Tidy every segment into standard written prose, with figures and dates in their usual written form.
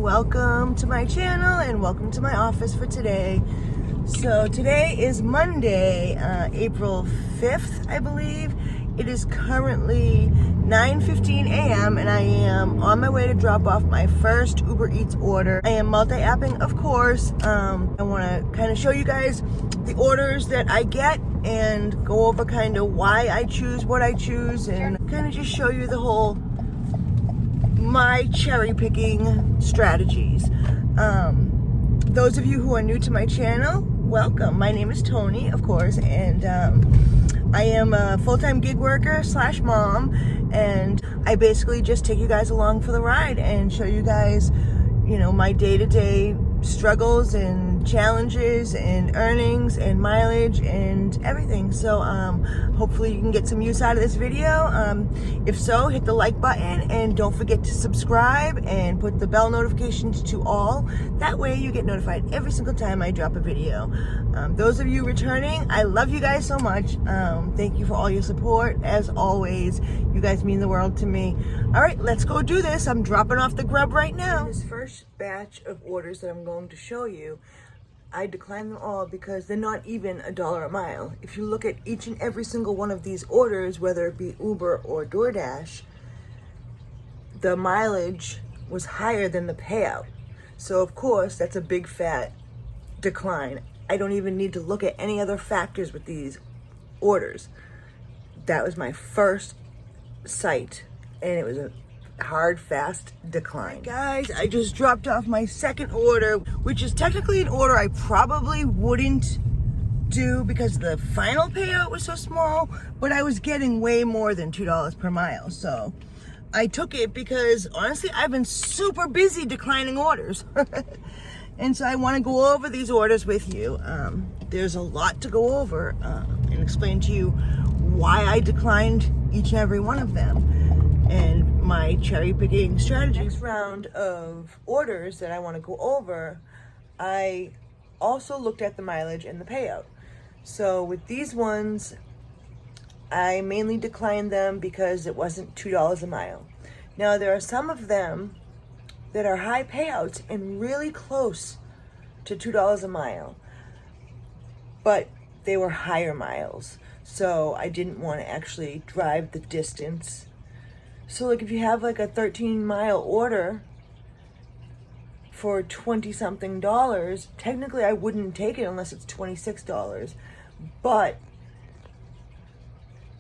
welcome to my channel and welcome to my office for today. So today is Monday, April 5th, I believe. It is currently 9:15 a.m. and I am on my way to drop off my first Uber Eats order. I am multi-apping, of course. I want to kind of show you guys the orders that I get and go over kind of why I choose what I choose and kind of just show you the whole my cherry picking strategies. Those of you who are new to my channel, welcome. My name is Tony, of course, and I am a full-time gig worker / mom, and I basically just take you guys along for the ride and show you guys, you know, my day-to-day struggles and challenges and earnings and mileage and everything. So hopefully you can get some use out of this video. If so, hit the like button and don't forget to subscribe and put the bell notifications to all. That way you get notified every single time I drop a video. Those of you returning, I love you guys so much. Thank you for all your support. As always, you guys mean the world to me. All right, let's go do this. I'm dropping off the grub right now. This first batch of orders that I'm going to show you, I decline them all because they're not even $1 a mile. If you look at each and every single one of these orders, whether it be Uber or DoorDash, the mileage was higher than the payout. So of course, that's a big fat decline. I don't even need to look at any other factors with these orders. That was my first site, and it was a hard, fast decline. Right, guys, I just dropped off my second order, which is technically an order I probably wouldn't do because the final payout was so small, but I was getting way more than $2 per mile. So I took it because honestly, I've been super busy declining orders. And so I want to go over these orders with you. There's a lot to go over and explain to you why I declined each and every one of them and my cherry picking strategy. Next round of orders that I want to go over, I also looked at the mileage and the payout. So with these ones, I mainly declined them because it wasn't $2 a mile. Now there are some of them that are high payouts and really close to $2 a mile, but they were higher miles. So I didn't want to actually drive the distance. So like if you have like a 13-mile order for 20-something dollars, technically I wouldn't take it unless it's $26. But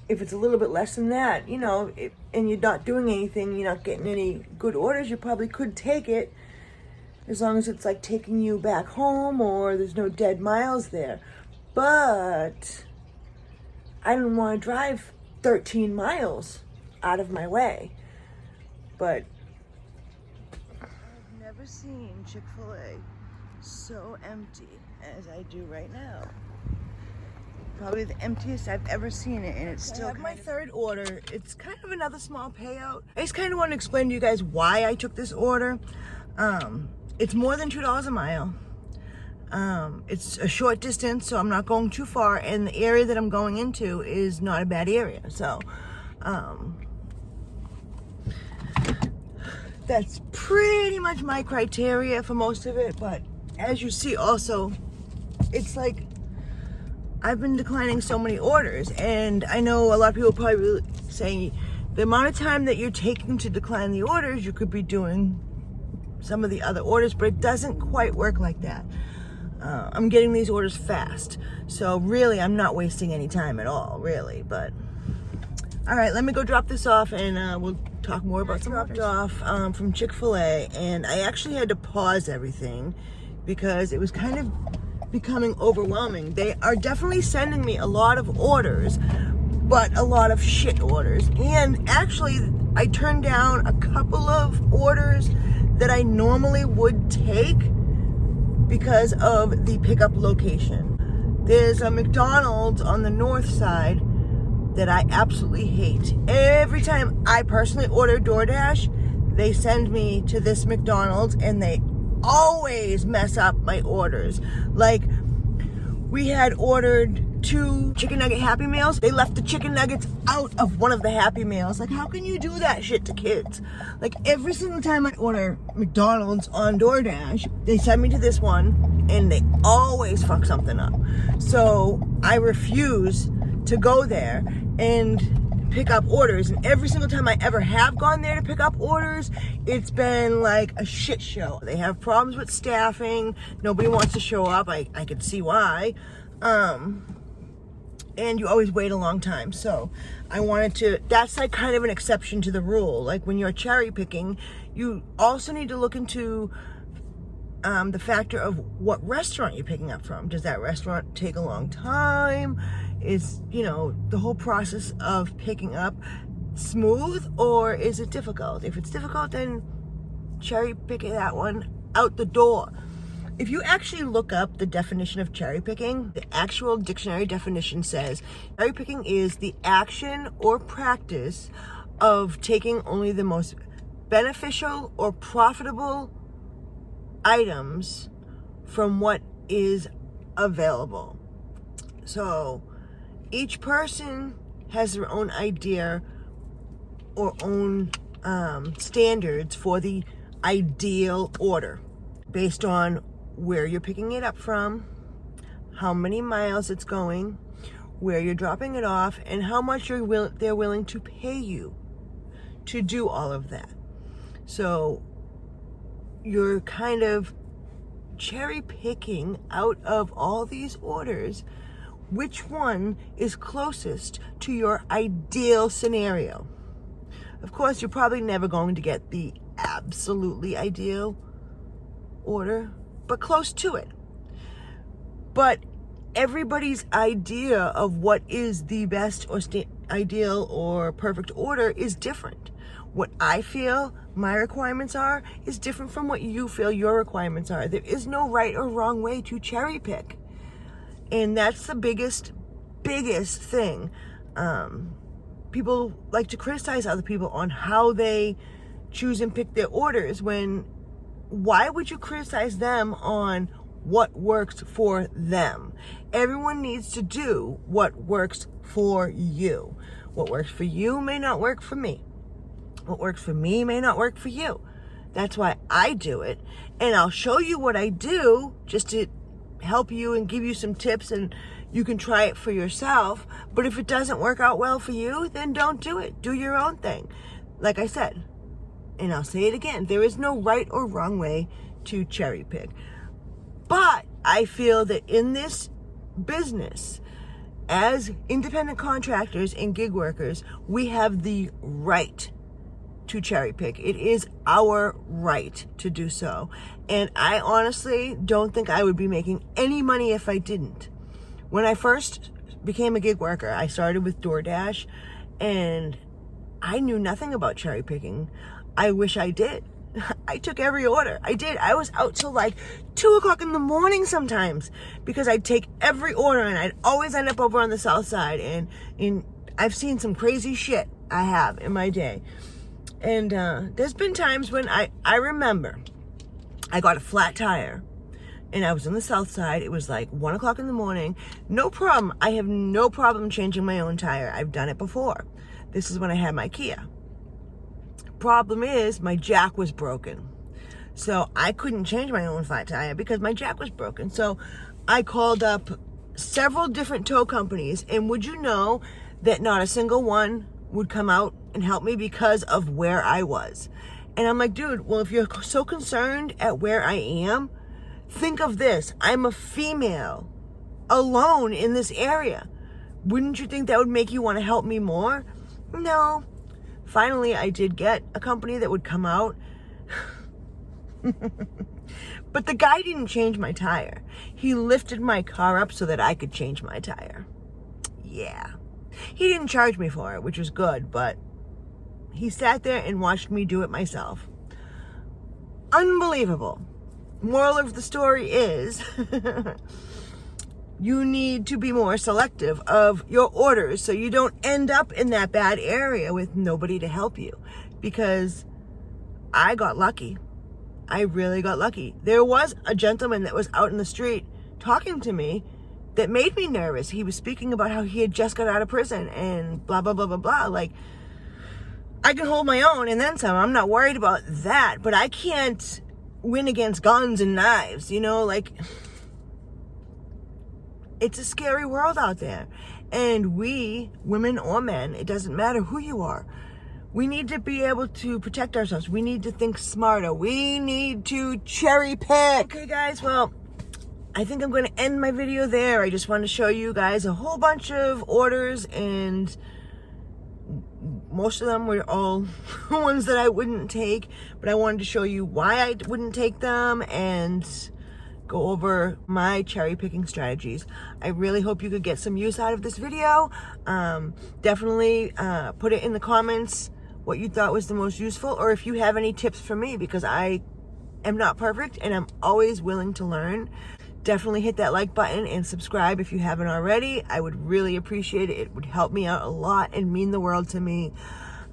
if it's a little bit less than that, you know, and you're not doing anything, you're not getting any good orders, you probably could take it as long as it's like taking you back home or there's no dead miles there. But I didn't want to drive 13 miles out of my way. But I've never seen Chick-fil-A so empty as I do right now. Probably the emptiest I've ever seen it, and it's still. I have my third order. It's kind of another small payout. I just kind of want to explain to you guys why I took this order. It's more than $2 a mile. It's a short distance, so I'm not going too far, and the area that I'm going into is not a bad area. So that's pretty much my criteria for most of it. But as you see also, it's like I've been declining so many orders, and I know a lot of people probably saying the amount of time that you're taking to decline the orders, you could be doing some of the other orders, but it doesn't quite work like that. I'm getting these orders fast, so really I'm not wasting any time at all, really. But all right, let me go drop this off, and we'll talk more about some orders. Dropped off from Chick-fil-A, and I actually had to pause everything because it was kind of becoming overwhelming. They are definitely sending me a lot of orders, but a lot of shit orders. And actually, I turned down a couple of orders that I normally would take because of the pickup location. There's a McDonald's on the north side that I absolutely hate. Every time I personally order DoorDash, they send me to this McDonald's and they always mess up my orders. Like, we had ordered 2 chicken nugget Happy Meals. They left the chicken nuggets out of one of the Happy Meals. Like, how can you do that shit to kids? Like, every single time I order McDonald's on DoorDash, they send me to this one, and they always fuck something up. So I refuse to go there and pick up orders, and every single time I ever have gone there to pick up orders, it's been like a shit show. They have problems with staffing. Nobody wants to show up. I could see why. And you always wait a long time. So I wanted to, that's like kind of an exception to the rule. Like when you're cherry picking, you also need to look into the factor of what restaurant you're picking up from. Does that restaurant take a long time? Is, you know, the whole process of picking up smooth, or is it difficult? If it's difficult, then cherry pick that one out the door. If you actually look up the definition of cherry picking, the actual dictionary definition says cherry picking is the action or practice of taking only the most beneficial or profitable items from what is available. So each person has their own idea or own standards for the ideal order based on where you're picking it up from, how many miles it's going, where you're dropping it off, and how much they're willing to pay you to do all of that. So you're kind of cherry picking out of all these orders which one is closest to your ideal scenario. Of course, you're probably never going to get the absolutely ideal order, but close to it. But everybody's idea of what is the best or ideal or perfect order is different. What I feel my requirements are is different from what you feel your requirements are. There is no right or wrong way to cherry pick. And that's the biggest thing. People like to criticize other people on how they choose and pick their orders, when why would you criticize them on what works for them? Everyone needs to do what works for you. What works for you may not work for me. What works for me may not work for you. That's why I do it. And I'll show you what I do just to help you and give you some tips, and you can try it for yourself. But if it doesn't work out well for you, then don't do it. Do your own thing. Like I said, and I'll say it again, there is no right or wrong way to cherry pick. But I feel that in this business, as independent contractors and gig workers, we have the right to cherry pick. It is our right to do so. And I honestly don't think I would be making any money if I didn't. When I first became a gig worker, I started with DoorDash, and I knew nothing about cherry picking. I wish I did. I took every order. I did. I was out till like 2 o'clock in the morning sometimes, because I'd take every order, and I'd always end up over on the south side. And I've seen some crazy shit I have in my day. And there's been times when I remember I got a flat tire, and I was on the south side. It was like 1 o'clock in the morning. No problem. I have no problem changing my own tire. I've done it before. This is when I had my Kia. Problem is, my jack was broken. So I couldn't change my own flat tire because my jack was broken. So I called up several different tow companies, and would you know that not a single one would come out and help me because of where I was. And I'm like, dude, well, if you're so concerned at where I am, think of this. I'm a female alone in this area. Wouldn't you think that would make you want to help me more? No. Finally, I did get a company that would come out. But the guy didn't change my tire. He lifted my car up so that I could change my tire. Yeah. He didn't charge me for it, which was good, but he sat there and watched me do it myself. Unbelievable. Moral of the story is you need to be more selective of your orders so you don't end up in that bad area with nobody to help you. Because I got lucky. I really got lucky. There was a gentleman that was out in the street talking to me that made me nervous. He was speaking about how he had just got out of prison and blah, blah, blah, blah, blah. Like, I can hold my own and then some. I'm not worried about that, but I can't win against guns and knives, you know, like, it's a scary world out there. And we, women or men, it doesn't matter who you are, we need to be able to protect ourselves. We need to think smarter. We need to cherry pick. Okay, guys, well, I think I'm going to end my video there. I just want to show you guys a whole bunch of orders, and most of them were all ones that I wouldn't take, but I wanted to show you why I wouldn't take them and go over my cherry picking strategies. I really hope you could get some use out of this video. Definitely put it in the comments what you thought was the most useful, or if you have any tips for me, because I am not perfect and I'm always willing to learn. Definitely hit that like button and subscribe if you haven't already. I would really appreciate it. It would help me out a lot and mean the world to me.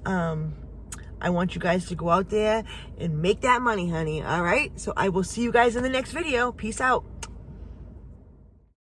I want you guys to go out there and make that money, honey. All right? So I will see you guys in the next video. Peace out.